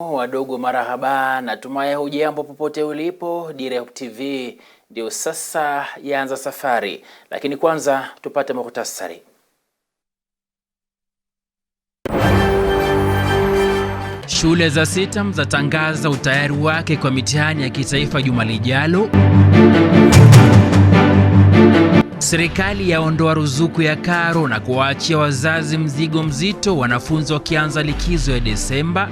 Wadogo marahaba, natumai hujambo popote ulipo. Direct TV ndio sasa yaanza safari, lakini kwanza tupate muhtasari. Shule za sitam zatangaza utayari wake kwa mitihani ya kitaifa juma lijalo. Serikali yaondoa ruzuku ya karo na kuwaachia wazazi mzigo mzito wanafunzi wakianza likizo ya Desemba.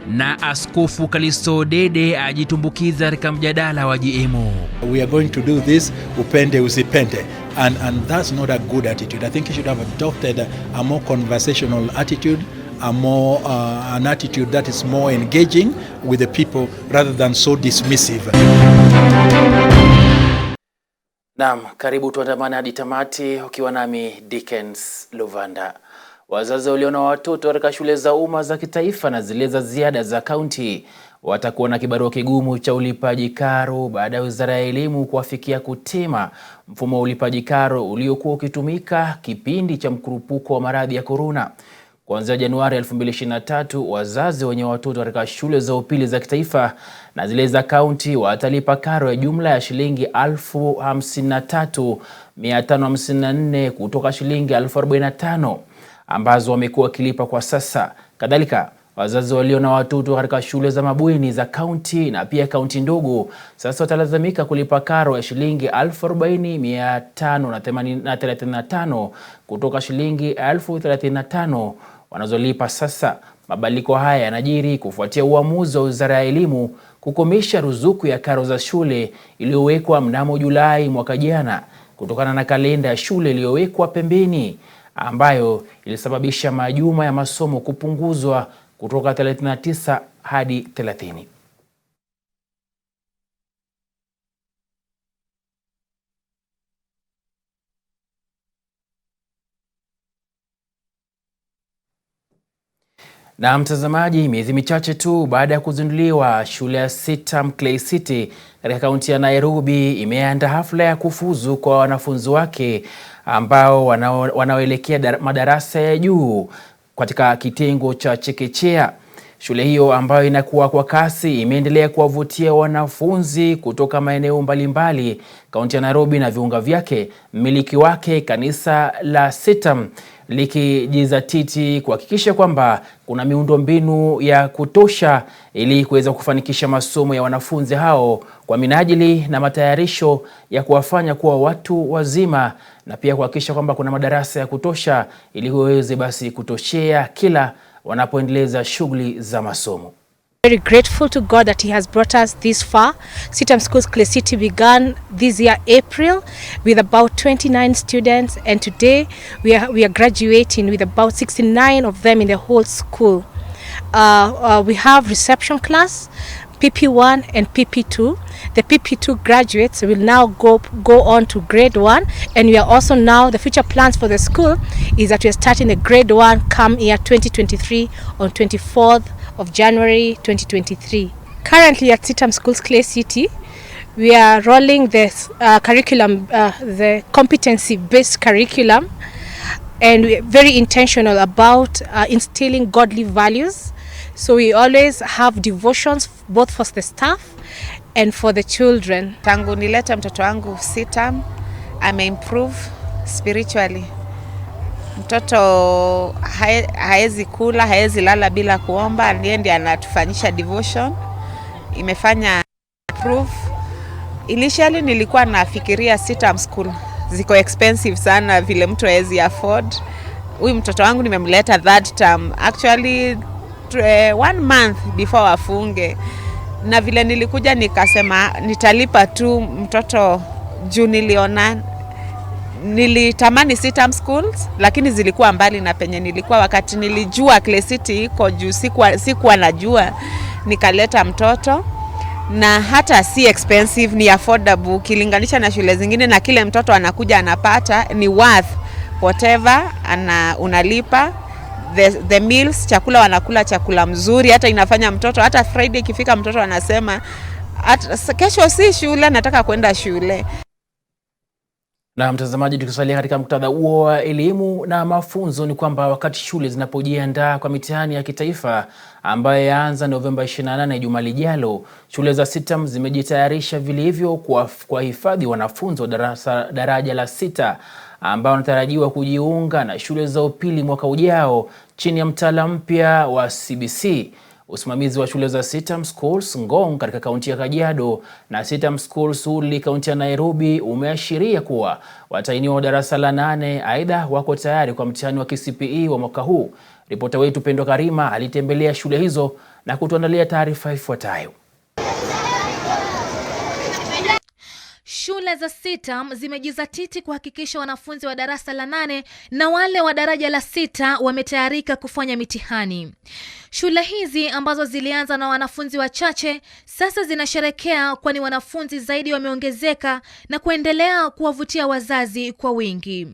Na Askofu Kalisto Dede ajitumbukiza katika mjadala wa GMO. We are going to do this upende usipende, and that's not a good attitude. I think you should have adopted a more conversational attitude, an attitude that is more engaging with the people rather than so dismissive. Naam, karibu tuandamane hadi tamati ukiwa nami Dickens Lovanda. Wazazi walio na watoto katika shule za umma za kitaifa na zile za ziada za kaunti watakuwa na kibarua kigumu cha ulipaji karo baada ya Wizara ya Elimu kuafikia kutema mfumo wa ulipaji karo uliokuwa ukitumika kipindi cha mkurupuko wa maradhi ya corona. Kuanzia Januari 2023, wazazi wenye watoto katika shule za upili za kitaifa na zile za kaunti watalipa karo ya jumla ya shilingi 53,554 kutoka shilingi 45,000 ambazo wamekuwa wakilipa kwa sasa. Kadhalika, wazazi walio na watoto katika shule za mabweni za kaunti na pia kaunti ndogo sasa watalazimika kulipa karo ya shilingi 40,535 kutoka shilingi 35,000 wanazolipa sasa. Mabadiliko haya yanajiri kufuatia uamuzi wa Wizara ya Elimu kukomesha ruzuku ya karo za shule iliyowekwa mnamo Julai mwaka jana kutokana na kalenda ya shule iliyowekwa pembeni, ambayo ilisababisha majuma ya masomo kupunguzwa kutoka 39 hadi 30. Na mtazamaji, miezi michache tu baada ya kuzinduliwa, shule ya sitam Clay City katika kaunti ya Nairobi imeandaa hafla ya kufuzu kwa wanafunzi wake ambao wanaoelekea madarasa ya juu katika kitengo cha chekechea. Shule hiyo ambayo inakuwa kwa kasi imeendelea kuwavutia wanafunzi kutoka maeneo mbalimbali kaunti ya Nairobi na viunga vyake, mmiliki wake kanisa la sitam likijizatiti kuhakikisha kwamba kuna miundombinu ya kutosha ili kuweza kufanikisha masomo ya wanafunzi hao kwa minajili na matayarisho ya kuwafanya kuwa watu wazima, na pia kuhakikisha kwamba kuna madarasa ya kutosha ili waweze basi kutoshea kila wanapoendeleza shughuli za masomo. Very grateful to God that He has brought us this far. Sitam Schools Clay City began this year April with about 29 students, and today we are graduating with about 69 of them in the whole school. We have reception class, PP1 and PP2. The PP2 graduates will now go on to grade 1, and we are also now, the future plans for the school is that we are starting the grade 1 come year 2023 on 24th of January 2023. Currently at Sitam Schools Clay City, we are rolling this curriculum, the competency-based curriculum, and we are very intentional about instilling godly values. So we always have devotions both for the staff and for the children. Tangu nileta mtoto wangu sitam, ameimprove spiritually. Mtoto haezi kula, haezi lala bila kuomba, ndiye anatufanyisha devotion. Imefanya improve. Initially nilikuwa nafikiria sitam school ziko expensive sana vile mtu haezi afford. Huyu mtoto wangu nimemleta third term, actually 1 month before wafunge, na vile nilikuja nikasema nitalipa tu mtoto juu nilitamani sitam schools, lakini zilikuwa mbali na penye nilikuwa. Wakati nilijua Clay City iko juu, sikuwa najua, nikaleta mtoto, na hata si expensive, ni affordable kilinganisha na shule zingine, na kile mtoto anakuja anapata ni worth whatever unalipa. The meals, chakula wanakula chakula mzuri, hata inafanya mtoto, hata Friday ikifika mtoto anasema kesho si shule, nataka kwenda shule. Na mtazamaji, tukisalia katika muktadha huo wa elimu na mafunzo, ni kwamba wakati shule zinapojiandaa kwa mitihani ya kitaifa ambayo yaanza Novemba 28 juma lijalo, shule za sitam zimejitayarisha vilivyo kwa hifadhi wanafunzi wa daraja la 6 ambao wanatarajiwa kujiunga na shule za upili mwaka ujao chini ya mtaala mpya wa CBC. Usimamizi wa shule za sitam Schools Ngong katika kaunti ya Kajiado na sitam Schools Uli kaunti ya Nairobi umeashiria kuwa watahiniwa wa darasa la 8 aidha wako tayari kwa mtihani wa KCPE wa mwaka huu. Ripota wetu Pendo Karima alitembelea shule hizo na kutuandalia taarifa ifuatayo. Shule za sitam zimejizatiti kuhakikisha wanafunzi wa darasa la 8 na wale wa daraja la 6 wametayarika kufanya mitihani. Shule hizi ambazo zilianza na wanafunzi wachache sasa zinasherekea, kwani wanafunzi zaidi wameongezeka na kuendelea kuwavutia wazazi kwa wingi.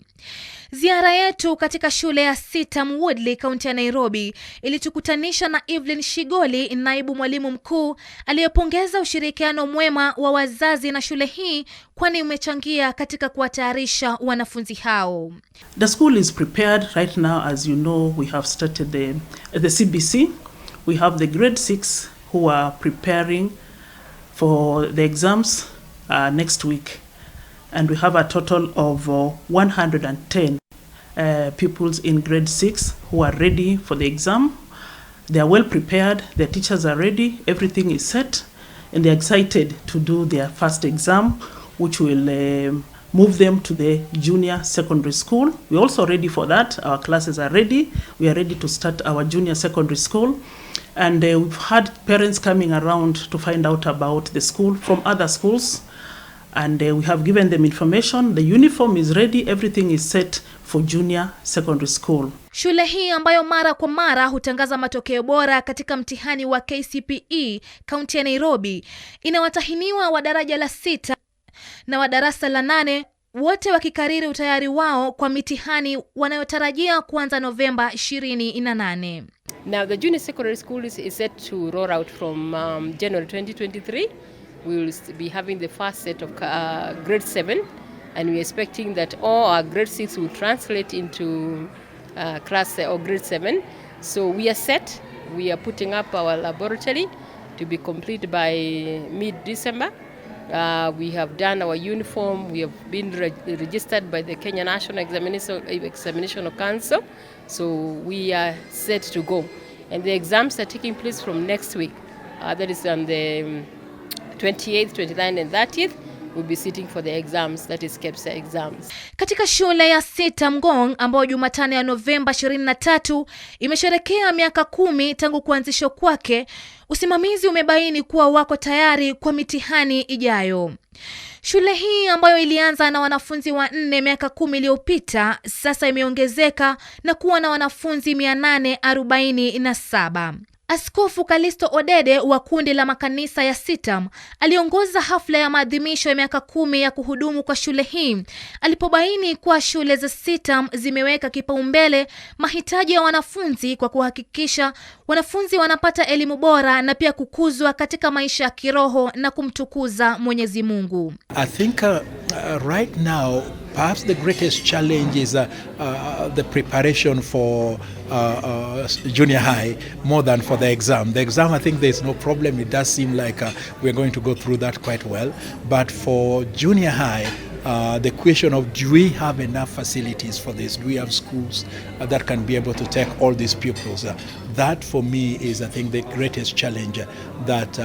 Ziara yetu katika shule ya sitam Woodley kaunti ya Nairobi ilitukutanisha na Evelyn Shigoli, naibu mwalimu mkuu, aliyepongeza ushirikiano mwema wa wazazi na shule hii, kwani umechangia katika kuwatayarisha wanafunzi hao. The school is prepared right now. As you know, we have started the CBC. We have the grade 6 who are preparing for the exams next week. And we have a total of 110 pupils in grade 6 who are ready for the exam. They are well prepared, their teachers are ready, everything is set, and they're excited to do their first exam, which will move them to the junior secondary school. We're also ready for that. Our classes are ready. We are ready to start our junior secondary school. And we've had parents coming around to find out about the school from other schools. And we have given them information. The uniform is ready. Everything is set for junior secondary school. Shule hii ambayo mara kwa mara hutangaza matokeo bora katika mtihani wa KCPE kaunti ya Nairobi ina watahiniwa wa daraja la 6 na wa darasa la 8, wote wakikariri utayari wao kwa mitihani wanayotarajia kuanza Novemba 28. Now the junior secondary school is set to roll out from January 2023. We will be having the first set of grade 7, and we're expecting that all our grade 6 will translate into class or grade 7. So we are set. We are putting up our laboratory to be complete by mid-December. We have done our uniform. We have been registered by the Kenya National Examination Council. So we are set to go. And the exams are taking place from next week. That is on the 28th, 29th and 30th. We'll be sitting for the exams, that is KPSEA exams. Katika shule ya sitam Ngong ambayo Jumatano ya Novemba 23 imesherekea miaka 10 tangu kuanzishwa kwake, usimamizi umebaini kuwa wako tayari kwa mitihani ijayo. Shule hii ambayo ilianza na wanafunzi 4 miaka 10 iliyopita sasa imeongezeka na kuwa na wanafunzi 847. Askofu Kalisto Odede wa kundi la makanisa ya sitam aliongoza hafla ya maadhimisho ya miaka 10 ya kuhudumu kwa shule hii, alipobaini kuwa shule za sitam zimeweka kipaumbele mahitaji ya wanafunzi kwa kuhakikisha wanafunzi wanapata elimu bora na pia kukuzwa katika maisha ya kiroho na kumtukuza Mwenyezi Mungu. I think right now perhaps the greatest challenge is the preparation for junior high more than for the exam. The exam, I think there's no problem. It does seem like we're going to go through that quite well. But for junior high, the question of, do we have enough facilities for this? Do we have schools that can be able to take all these pupils? That for me is, I think, the greatest challenge that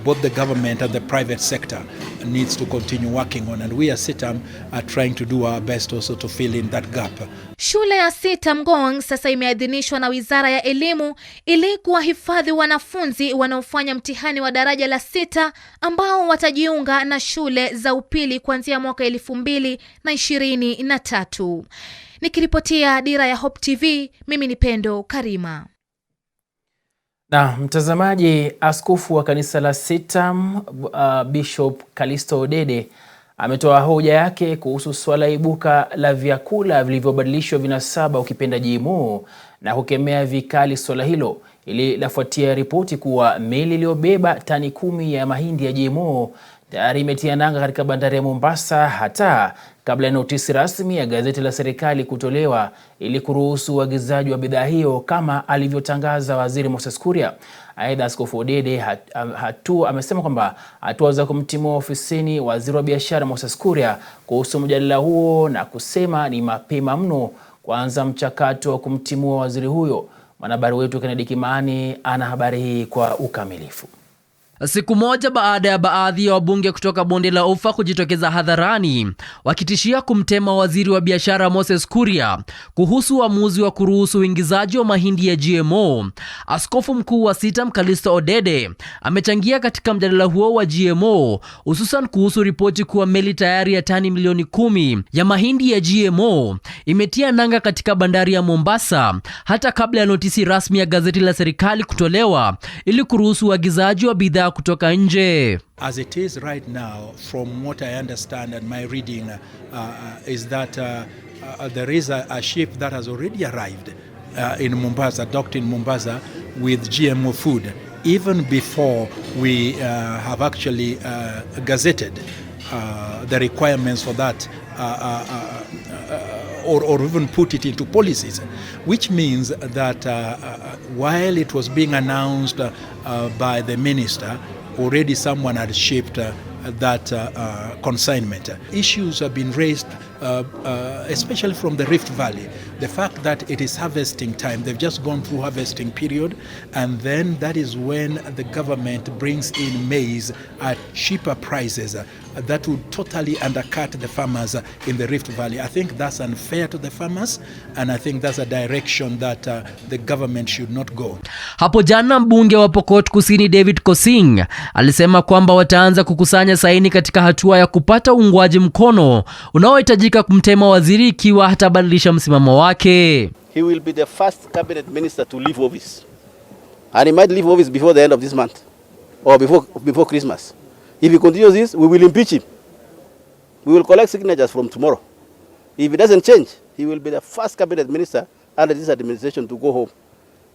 both the government and the private sector needs to continue working on, and we as sitam are trying to do our best also to fill in that gap. Shule ya sitam Ngong sasa imeadhinishwa na Wizara ya Elimu ili kuwahifadhi wanafunzi wanaofanya mtihani wa daraja la 6 ambao watajiunga na shule za upili kuanzia mwaka 2023. Nikiripotia Dira ya Hope TV, mimi ni Pendo Karima. Na mtazamaji, askofu wa kanisa la sitam Bishop Kalisto Odede ametoa hoja yake kuhusu swala ibuka la vyakula vilivyobadilishwa vinasaba ukipenda GMO na kukemea vikali swala hilo. Ili lafuatia ripoti kuwa meli iliyobeba tani 10 ya mahindi ya GMO tayari imetia nanga katika bandari ya Mombasa hata kabla ya notisi rasmi ya gazeti la serikali kutolewa ili kuruhusu uagizaji wa bidhaa hiyo kama alivyotangaza Waziri Moses Kuria. Aidha, Askofu Odede amesema kwamba hatua za kumtimua ofisini Waziri wa Biashara Moses Kuria kuhusu mjadala huo na kusema ni mapema mno kuanza mchakato wa kumtimua waziri huyo. Mwanahabari wetu Kennedy Kimani ana habari hii kwa ukamilifu. Siku moja baada ya baadhi ya wabunge kutoka bonde la Ufa kujitokeza hadharani wakitishia kumtema waziri wa biashara Moses Kuria kuhusu uamuzi wa kuruhusu uingizaji wa mahindi ya GMO, Askofu mkuu wa sita Mkalisto Odede amechangia katika mjadala huo wa GMO, hususan kuhusu ripoti kuwa meli tayari ya tani milioni 10 ya mahindi ya GMO imetia nanga katika bandari ya Mombasa hata kabla ya notisi rasmi ya gazeti la serikali kutolewa ili kuruhusu uagizaji wa bidhaa kutoka nje. As it is right now, from what I understand and my reading is that there is a ship that has already arrived in Mombasa, docked in Mombasa with GMO food, even before we have actually gazetted the requirements for that or even put it into policies, which means that while it was being announced by the minister, already someone had shaped that consignment. Issues have been raised, especially from the Rift Valley. The fact that it is harvesting time, they've just gone through harvesting period, and then that is when the government brings in maize at cheaper prices. That would totally undercut the farmers in the Rift Valley. I think that's unfair to the farmers, and I think that's a direction that the government should not go. Hapo jana mbunge wa Pokot Kusini David Kosing alisema kwamba wataanza kukusanya saini katika hatua ya kupata uungwaji mkono unaohitajika kumtema waziri ikiwa hatabadilisha msimamo wake. He will be the first cabinet minister to leave office. And he might leave office before the end of this month or before Christmas. If he continues this, we will impeach him. We will collect signatures from tomorrow. If it doesn't change, he will be the first cabinet minister under this administration to go home.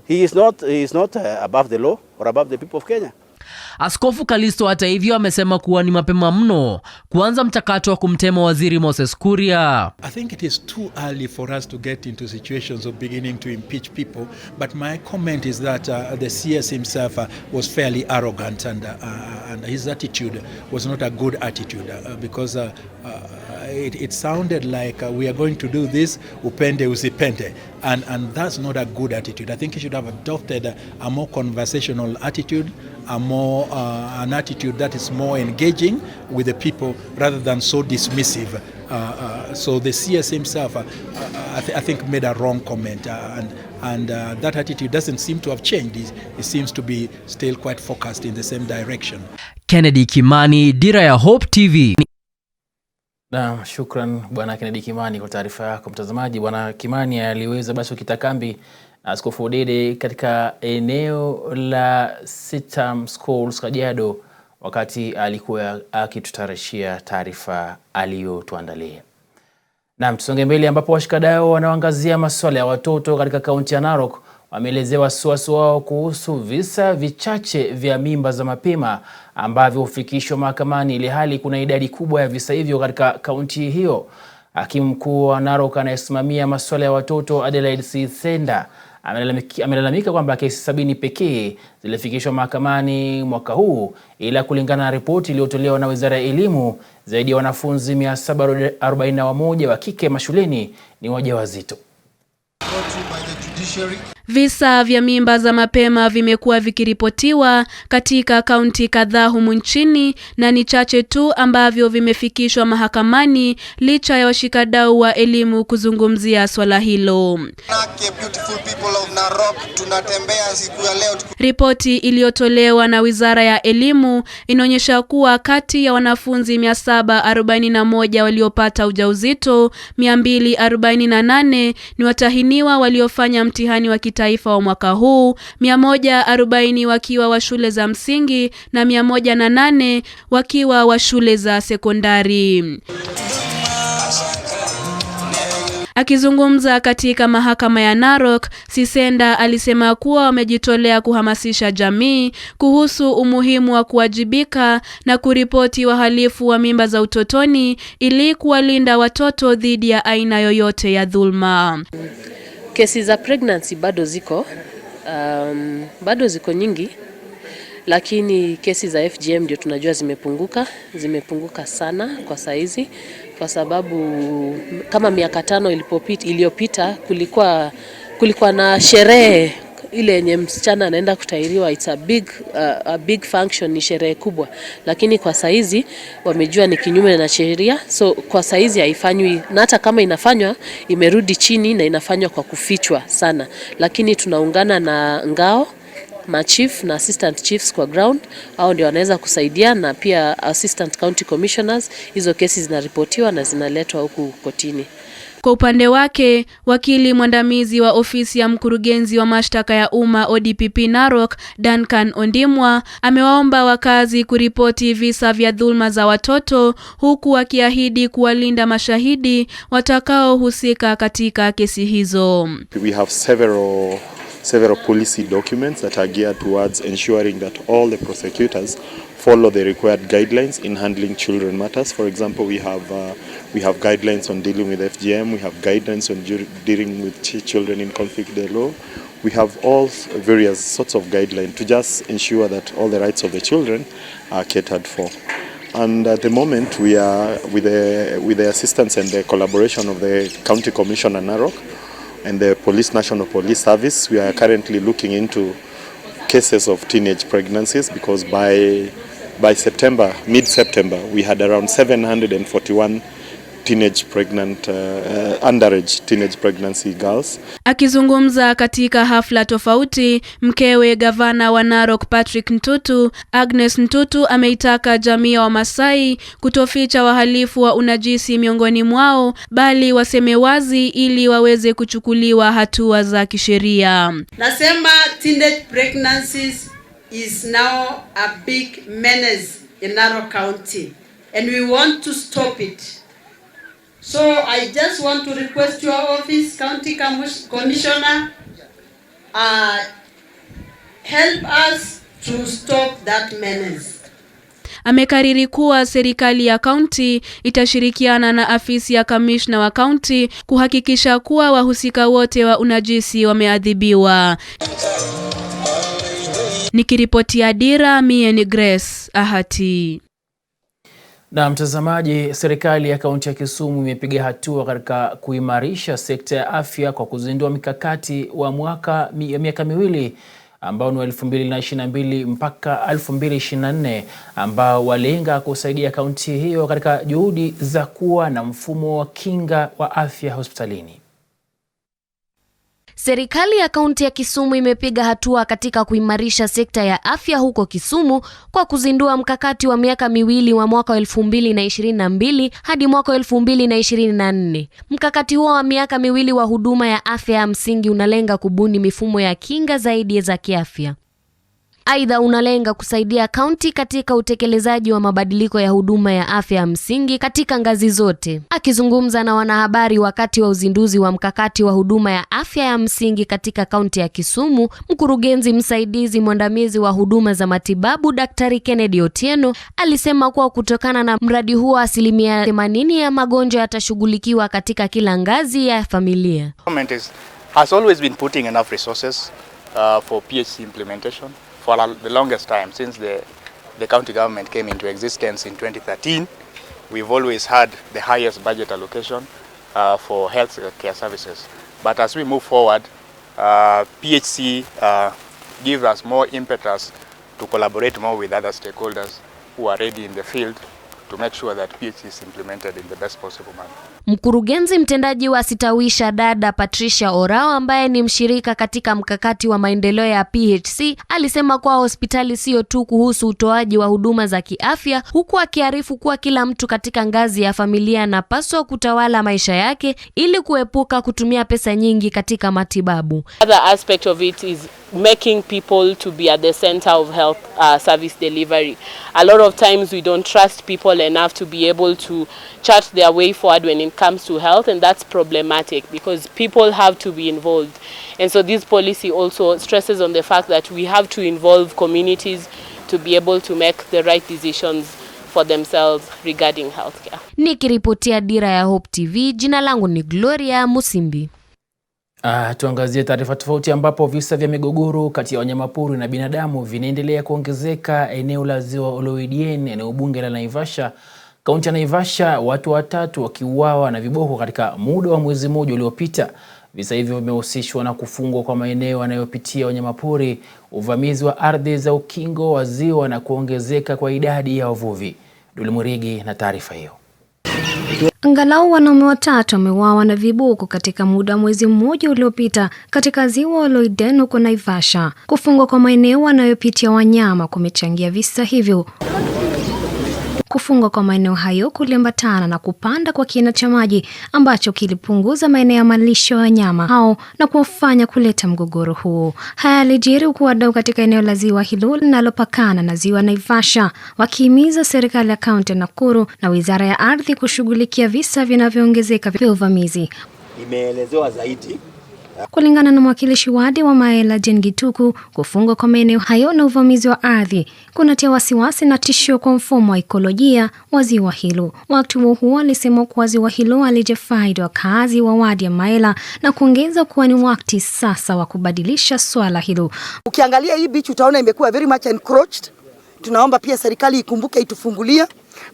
He is not above the law or above the people of Kenya. Askofu Kalisto hata hivyo amesema kuwa ni mapema mno kuanza mchakato wa kumtema waziri Moses Kuria. I think it is too early for us to get into situations of beginning to impeach people, but my comment is that the CS himself was fairly arrogant, and his attitude was not a good attitude because it sounded like we are going to do this, upende usipende, and that's not a good attitude. I think he should have adopted a more conversational attitude, an attitude that is more engaging with the people rather than so dismissive. So the CS himself, I think, made a wrong comment, and that attitude doesn't seem to have changed. It seems to be still quite focused in the same direction. Kennedy Kimani, Dira ya Hope TV. Na shukran Bwana Kennedy Kimani kwa taarifa yako. Mtazamaji, Bwana Kimani aliweza basi kitakambi na Askofu Odede katika eneo la Sitam Schools Kajiado wakati alikuwa akitutarishia taarifa aliyotuandalia. Na tusonge mbele ambapo washikadau wanaoangazia masuala ya watoto katika kaunti ya Narok wameelezea wasiwasi wao kuhusu visa vichache vya mimba za mapema ambavyo hufikishwa mahakamani, ili hali kuna idadi kubwa ya visa hivyo katika kaunti hiyo. Hakimu mkuu wa Narok anayesimamia masuala ya watoto Adelaide Senda amelalamika kwamba kesi 70 pekee zilifikishwa mahakamani mwaka huu, ila kulingana na ripoti iliyotolewa na Wizara ya Elimu, zaidi ya wanafunzi 741 wa kike mashuleni ni wajawazito. Visa vya mimba za mapema vimekuwa vikiripotiwa katika kaunti kadhaa humu nchini, na ni chache tu ambavyo vimefikishwa mahakamani licha ya washikadau wa elimu kuzungumzia swala hilo. Ripoti iliyotolewa na Wizara ya Elimu inaonyesha kuwa kati ya wanafunzi 741 waliopata ujauzito, 248 ni watahiniwa waliofanya mtihani wa kitaifa wa mwaka huu, 140 wakiwa wa shule za msingi na 108 wakiwa wa shule za sekondari. Akizungumza katika mahakama ya Narok, Sisenda alisema kuwa wamejitolea kuhamasisha jamii kuhusu umuhimu wa kuwajibika na kuripoti wahalifu wa mimba za utotoni ili kuwalinda watoto dhidi ya aina yoyote ya dhulma. Kesi za pregnancy bado ziko nyingi, lakini kesi za FGM ndio tunajua zimepunguka sana kwa saizi, kwa sababu kama miaka 5 iliyopita kulikuwa na sherehe ile yenye msichana anaenda kutairiwa. It's a big function, ni sherehe kubwa, lakini kwa saizi wamejua ni kinyume na sheria, so kwa saizi haifanywi, na hata kama inafanywa imerudi chini na inafanywa kwa kufichwa sana. Lakini tunaungana na ngao, machief na assistant chiefs kwa ground, hao ndio wanaweza kusaidia, na pia assistant county commissioners. Hizo kesi zinaripotiwa na zinaletwa huku kotini. Kwa upande wake, wakili mwandamizi wa ofisi ya mkurugenzi wa mashtaka ya umma ODPP Narok, Duncan Ondimwa, amewaomba wakazi kuripoti visa vya dhulma za watoto, huku akiahidi kuwalinda mashahidi watakaohusika katika kesi hizo. We have several policy documents that are geared towards ensuring that all the prosecutors follow the required guidelines in handling children matters. For example, we have guidelines on dealing with FGM, we have guidelines on dealing with children in conflict with the law. We have all various sorts of guidelines to just ensure that all the rights of the children are catered for. And at the moment, we are with the assistance and the collaboration of the County Commissioner Narok and the National Police Service, we are currently looking into cases of teenage pregnancies, because by mid-September, we had around 741 underage teenage pregnancy girls. Akizungumza katika hafla tofauti, mkewe gavana wa Narok Patrick Ntutu, Agnes Ntutu, ameitaka jamii wa Masai kutoficha wahalifu wa unajisi miongoni mwao, bali waseme wazi ili waweze kuchukuliwa hatua za kisheria. Nasema teenage pregnancies is now a big menace in Narok County, and we want to stop it. So I just want to request your office, County Commissioner, help us to stop that menace. Amekariri kuwa serikali ya kaunti itashirikiana na afisi ya kamishna wa kaunti kuhakikisha kuwa wahusika wote wa unajisi wameadhibiwa. Nikiripotia Dira, mie ni Grace Ahati. Na mtazamaji, serikali ya kaunti ya Kisumu imepiga hatua katika kuimarisha sekta ya afya kwa kuzindua mikakati wa miaka miwili ambao ni 2022 mpaka 2024 ambao walenga kusaidia kaunti hiyo katika juhudi za kuwa na mfumo wa kinga wa afya hospitalini. Serikali ya kaunti ya Kisumu imepiga hatua katika kuimarisha sekta ya afya huko Kisumu kwa kuzindua mkakati wa miaka miwili wa mwaka 2022 hadi mwaka 2024. Mkakati huo wa miaka miwili wa huduma ya afya ya msingi unalenga kubuni mifumo ya kinga zaidi za kiafya. Aidha, unalenga kusaidia kaunti katika utekelezaji wa mabadiliko ya huduma ya afya ya msingi katika ngazi zote. Akizungumza na wanahabari wakati wa uzinduzi wa mkakati wa huduma ya afya ya msingi katika kaunti ya Kisumu, mkurugenzi msaidizi mwandamizi wa huduma za matibabu Daktari Kennedy Otieno alisema kuwa kutokana na mradi huo 80% ya magonjwa yatashughulikiwa katika kila ngazi ya familia. Government has always been putting enough resources for PHC implementation. For the longest time, since the county government came into existence in 2013, we've always had the highest budget allocation for health care services. But as we move forward, PHC gives us more impetus to collaborate more with other stakeholders who are ready in the field to make sure that PHC is implemented in the best possible manner. Mkurugenzi mtendaji wa Sitawisha dada Patricia Orao, ambaye ni mshirika katika mkakati wa maendeleo ya PHC, alisema kuwa hospitali sio tu kuhusu utoaji wa huduma za kiafya, huku akiarifu kuwa kila mtu katika ngazi ya familia anapaswa kutawala maisha yake ili kuepuka kutumia pesa nyingi katika matibabu. Other aspect of it is making people to be at the center of health service delivery. A lot of times we don't trust people enough to be able to chart their way forward when comes to health, and that's problematic because people have to be involved. And so this policy also stresses on the fact that we have to involve communities to be able to make the right decisions for themselves regarding healthcare. Nikiripotia Dira ya Hope TV, jina langu ni Gloria Musimbi. Tuangazie taarifa tofauti ambapo visa vya migogoro kati ya wanyamapori na binadamu vinaendelea kuongezeka eneo la Ziwa Oloidien, eneo bunge la Naivasha. Kaunti ya Naivasha, watu 3 wakiuawa na viboko katika muda wa mwezi mmoja uliopita. Visa hivyo vimehusishwa na kufungwa kwa maeneo yanayopitia wanyamapori, uvamizi wa ardhi za ukingo wa ziwa na kuongezeka kwa idadi ya wavuvi. Dulimurigi na taarifa hiyo. Angalau wanaume 3 wameuawa na viboko katika muda mwezi mmoja uliopita katika Ziwa Oloidien huko Naivasha. Kufungwa kwa maeneo yanayopitia wanyama kumechangia visa hivyo. Kufungwa kwa maeneo hayo kuliambatana na kupanda kwa kina cha maji ambacho kilipunguza maeneo ya malisho ya wanyama hao na kuwafanya kuleta mgogoro huo. Haya yalijiri huku wadau katika eneo la ziwa hilo linalopakana na Ziwa Naivasha wakihimiza serikali ya kaunti ya Nakuru na Wizara ya Ardhi kushughulikia visa vinavyoongezeka vya uvamizi. Imeelezewa zaidi. Kulingana na mwakilishi wadi wa Maela Jen Gituku, kufungwa kwa maeneo hayo na uvamizi wa ardhi kunatia wasiwasi na tishio kwa mfumo wa ekolojia wa ziwa hilo. Wakati huo alisema kuwa ziwa hilo halijafaidi wakazi wa wadi ya Maela na kuongeza kuwa ni wakati sasa wa kubadilisha swala hilo. Ukiangalia hii beach utaona imekuwa very much encroached. Tunaomba pia serikali ikumbuke itufungulia,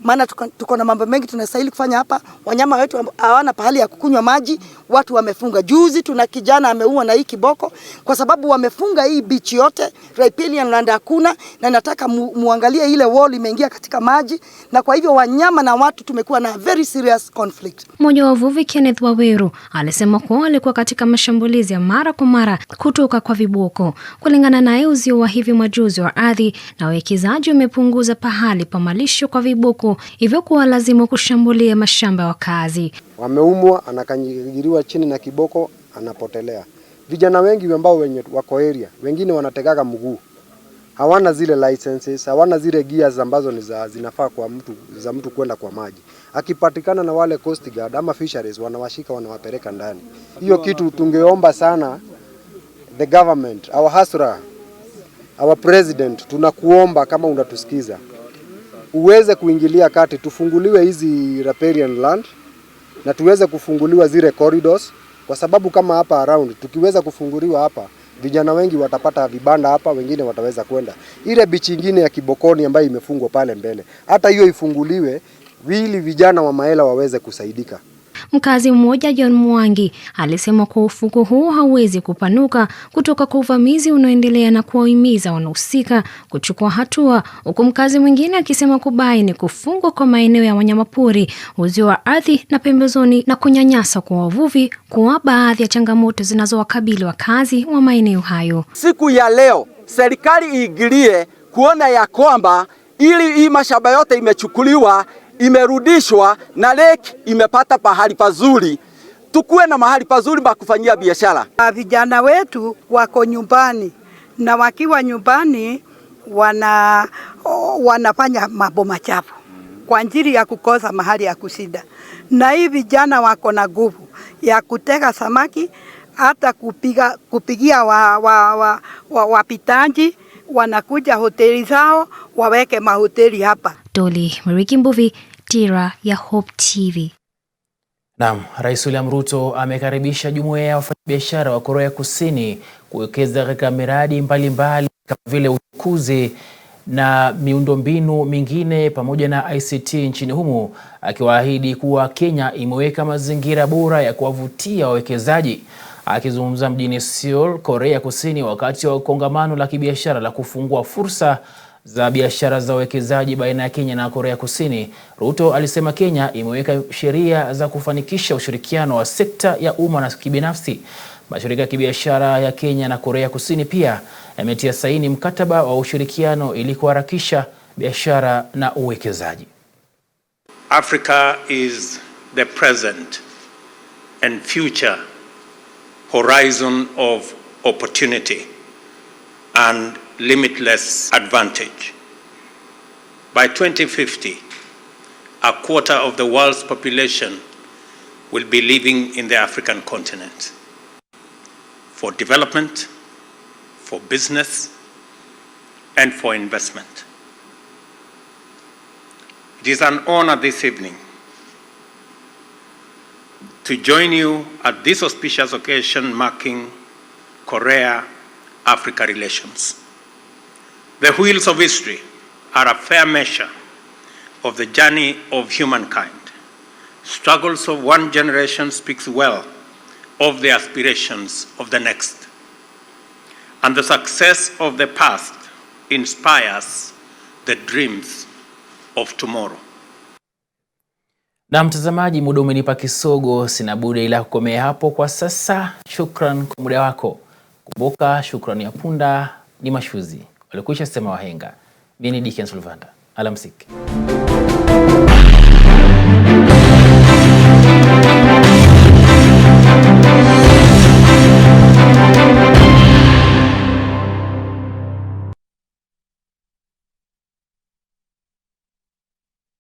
maana tuko na mambo mengi tunastahili kufanya hapa. Wanyama wetu hawana pahali ya kukunywa maji, watu wamefunga. Juzi tuna kijana ameua na hii kiboko kwa sababu wamefunga hii beach yote, riparian land hakuna, na nataka muangalie ile wall imeingia katika maji, na kwa hivyo wanyama na watu tumekuwa na very serious conflict. Mmoja wa wavuvi Kenneth Waweru alisema kuwa alikuwa katika mashambulizi ya mara kwa mara kutoka kwa viboko. Kulingana naye, uzio wa hivi majuzi wa ardhi na wawekezaji umepunguza pahali pa malisho kwa viboko, hivyo kuwa lazima kushambulia mashamba ya wakazi. Wameumwa, anakanyagiriwa chini na kiboko, anapotelea. Vijana wengi ambao wenye wako area, wengine wanategaga mguu. Hawana zile licenses, hawana zile gears ambazo ni zinafaa kwa mtu kwenda kwa maji. Akipatikana na wale coast guard ama fisheries wanawashika, wanawapeleka ndani. Hiyo kitu tungeomba sana the government, our hasra, our president, tunakuomba kama unatusikiza, uweze kuingilia kati, tufunguliwe hizi riparian land na tuweze kufunguliwa zile corridors, kwa sababu kama hapa around tukiweza kufunguliwa hapa, vijana wengi watapata vibanda hapa, wengine wataweza kwenda ile beach nyingine ya Kibokoni ambayo imefungwa pale mbele. Hata hiyo ifunguliwe ili vijana wa Maela waweze kusaidika. Mkazi mmoja John Mwangi alisema kwa ufuko huu hauwezi kupanuka kutoka kwa uvamizi unaoendelea na kuwahimiza wanahusika kuchukua hatua, huku mkazi mwingine akisema kubaini kufungwa kwa maeneo ya wanyamapori, uzio wa ardhi na pembezoni na kunyanyasa kwa wavuvi kwa baadhi ya changamoto zinazowakabili wakazi wa maeneo hayo. Siku ya leo serikali iingilie kuona ya kwamba ili hii mashamba yote imechukuliwa, imerudishwa na lake imepata pahali pazuri, tukuwe na mahali pazuri pa kufanyia biashara. Vijana wetu wako nyumbani na wakiwa nyumbani wanafanya mambo machafu kwa ajili ya kukosa mahali ya kushinda, na hii vijana wako na nguvu ya kutega samaki, hata kupigia wapitanji wanakuja hoteli zao waweke mahoteli hapa. Doli Mariki Mbuvi, Dira ya Hope TV. Naam, Rais William Ruto amekaribisha jumuiya ya wafanyabiashara wa Korea Kusini kuwekeza katika miradi mbalimbali kama vile uchukuzi na miundombinu mingine pamoja na ICT nchini humo, akiwaahidi kuwa Kenya imeweka mazingira bora ya kuwavutia wawekezaji. Akizungumza mjini Seoul, Korea Kusini wakati wa kongamano la kibiashara la kufungua fursa za biashara za uwekezaji baina ya Kenya na Korea Kusini, Ruto alisema Kenya imeweka sheria za kufanikisha ushirikiano wa sekta ya umma na kibinafsi. Mashirika ya kibiashara ya Kenya na Korea Kusini pia yametia saini mkataba wa ushirikiano ili kuharakisha biashara na uwekezaji. Africa is the present and future horizon of opportunity and limitless advantage. By 2050, a quarter of the world's population will be living in the African continent for development, for business, and for investment. It is an honor this evening to join you at this auspicious occasion marking Korea-Africa relations. The wheels of history are a fair measure of the journey of humankind. Struggles of one generation speaks well of the aspirations of the next. And the success of the past inspires the dreams of tomorrow. Na mtazamaji, muda umenipa kisogo, sina budi ila kukomea hapo kwa sasa. Shukran kwa muda wako. Kumbuka, shukrani ya punda ni mashuzi. Walikwisha sema wahenga. Mimi ni Dickens Luvanda. Alamsiki.